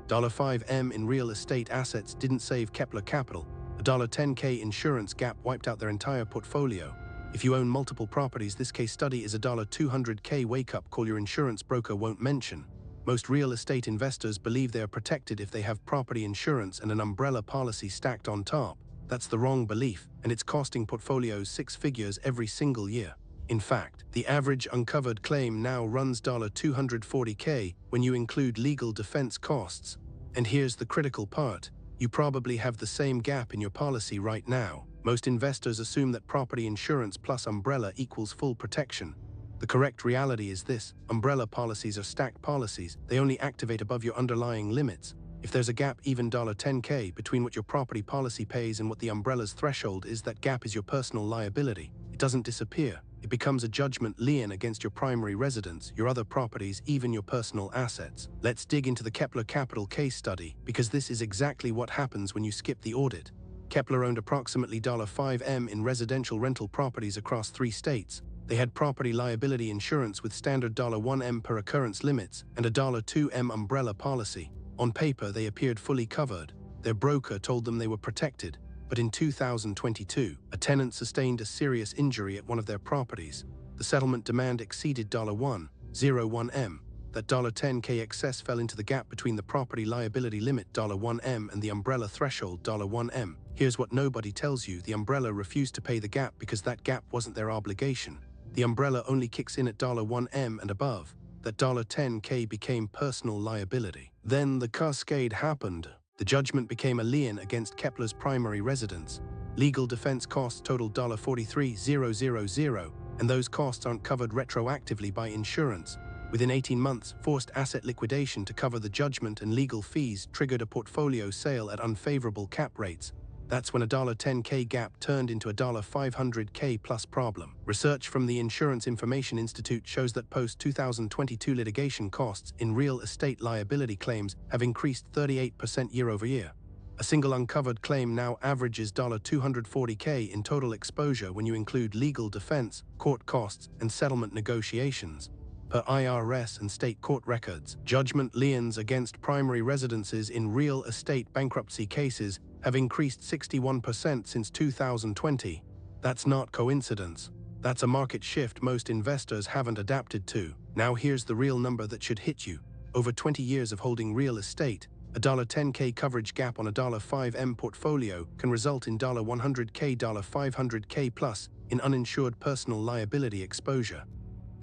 $5M in real estate assets didn't save Kepler capital. A $10K insurance gap wiped out their entire portfolio. If you own multiple properties, this case study is a $200K wake-up call your insurance broker won't mention. Most real estate investors believe they are protected if they have property insurance and an umbrella policy stacked on top. That's the wrong belief, and it's costing portfolios six figures every single year. In fact, the average uncovered claim now runs $240K when you include legal defense costs. And here's the critical part. You probably have the same gap in your policy right now. Most investors assume that property insurance plus umbrella equals full protection. The correct reality is this: umbrella policies are stacked policies. They only activate above your underlying limits. If there's a gap, even $10K, between what your property policy pays and what the umbrella's threshold is, that gap is your personal liability. It doesn't disappear. It becomes a judgment lien against your primary residence, your other properties, even your personal assets. Let's dig into the Kepler Capital case study, because this is exactly what happens when you skip the audit. Kepler owned approximately $5M in residential rental properties across 3 states. They had property liability insurance with standard $1M per occurrence limits and a $2M umbrella policy. On paper, they appeared fully covered. Their broker told them they were protected. But in 2022, a tenant sustained a serious injury at one of their properties. The settlement demand exceeded $1M. That $10K excess fell into the gap between the property liability limit $1M and the umbrella threshold $1M. Here's what nobody tells you: the umbrella refused to pay the gap because that gap wasn't their obligation. The umbrella only kicks in at $1M and above. That $10K became personal liability. Then the cascade happened. The judgment became a lien against Kepler's primary residence. Legal defense costs totaled $43,000, and those costs aren't covered retroactively by insurance. Within 18 months, forced asset liquidation to cover the judgment and legal fees triggered a portfolio sale at unfavorable cap rates. That's when a $10K gap turned into a $500K plus problem. Research from the Insurance Information Institute shows that post-2022 litigation costs in real estate liability claims have increased 38% year-over-year. A single uncovered claim now averages $240K in total exposure when you include legal defense, court costs, and settlement negotiations. Per IRS and state court records, judgment liens against primary residences in real estate bankruptcy cases have increased 61% since 2020. That's not coincidence. That's a market shift most investors haven't adapted to. Now here's the real number that should hit you. Over 20 years of holding real estate, a $10K coverage gap on a $5M portfolio can result in $100K, $500K plus in uninsured personal liability exposure.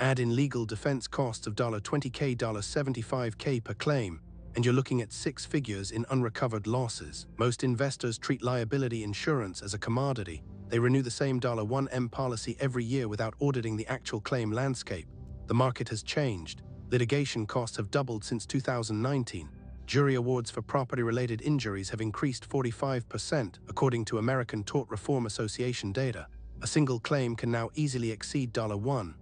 Add in legal defense costs of $20K, $75K per claim, and you're looking at six figures in unrecovered losses. Most investors treat liability insurance as a commodity. They renew the same $1M policy every year without auditing the actual claim landscape. The market has changed. Litigation costs have doubled since 2019. Jury awards for property-related injuries have increased 45%, according to American Tort Reform Association data. A single claim can now easily exceed $2M.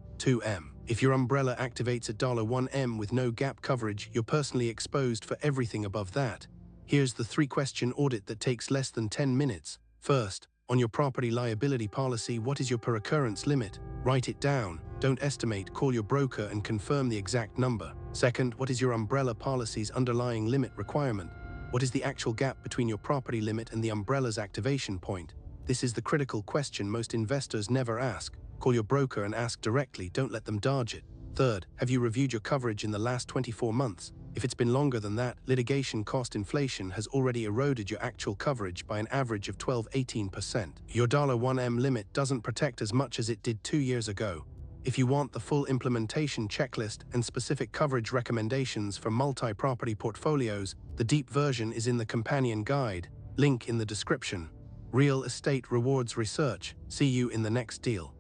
If your umbrella activates at $1M with no gap coverage, you're personally exposed for everything above that. Here's the 3-question audit that takes less than 10 minutes. First, on your property liability policy, what is your per occurrence limit? Write it down. Don't estimate. Call your broker and confirm the exact number. Second, what is your umbrella policy's underlying limit requirement? What is the actual gap between your property limit and the umbrella's activation point? This is the critical question most investors never ask. Call your broker and ask directly, don't let them dodge it. Third, have you reviewed your coverage in the last 24 months? If it's been longer than that, litigation cost inflation has already eroded your actual coverage by an average of 12–18%. Your $1M limit doesn't protect as much as it did 2 years ago. If you want the full implementation checklist and specific coverage recommendations for multi-property portfolios, the deep version is in the companion guide, link in the description. Real Estate Rewards Research. See you in the next deal.